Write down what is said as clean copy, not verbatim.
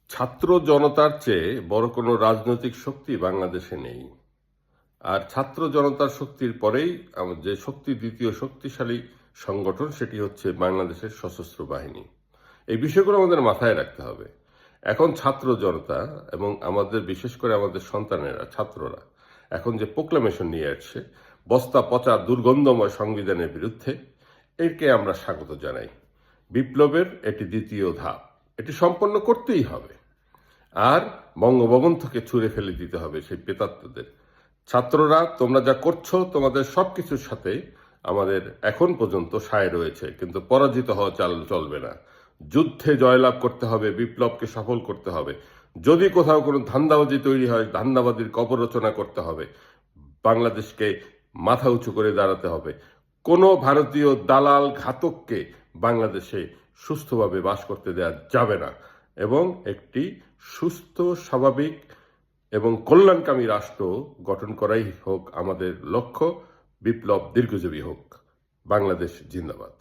ছাত্র জনতার চেয়ে বড় কোনো রাজনৈতিক শক্তি বাংলাদেশে নেই। আর ছাত্র জনতার শক্তির পরেই যে শক্তি, দ্বিতীয় শক্তিশালী সংগঠন, সেটি হচ্ছে বাংলাদেশের সশস্ত্র বাহিনী। এই বিষয়গুলো আমাদের মাথায় রাখতে হবে। এখন ছাত্র জনতা এবং আমাদের, বিশেষ করে আমাদের সন্তানেরা, ছাত্ররা এখন যে প্রোক্লামেশন নিয়ে আসছে বস্তা পচা দুর্গন্ধময় সংবিধানের বিরুদ্ধে, একে আমরা স্বাগত জানাই। বিপ্লবের এটি দ্বিতীয় ধাপ, এটি সম্পন্ন করতেই হবে। আর বঙ্গভবন থেকে ছুঁড়ে ফেলে দিতে হবে সেই প্রেতাত্মদের। ছাত্ররা, তোমরা যা করছো তোমাদের সবকিছুর সাথে আমাদের এখন পর্যন্ত সায় রয়েছে, কিন্তু পরাজিত হওয়া চলবে না। যুদ্ধে জয়লাভ করতে হবে, বিপ্লবকে সফল করতে হবে। যদি কোথাও কোনো ধান্দাবাজি তৈরি হয়, ধান্দাবাজির কবর রচনা করতে হবে। বাংলাদেশকে মাথা উঁচু করে দাঁড়াতে হবে। কোনো ভারতীয় দালাল ঘাতককে বাংলাদেশে সুস্থভাবে বাস করতে দেওয়া যাবে না, এবং একটি সুস্থ, স্বাভাবিক এবং কল্যাণকামী রাষ্ট্র গঠন করাই হোক আমাদের লক্ষ্য। বিপ্লব দীর্ঘজীবী হোক। বাংলাদেশ জিন্দাবাদ।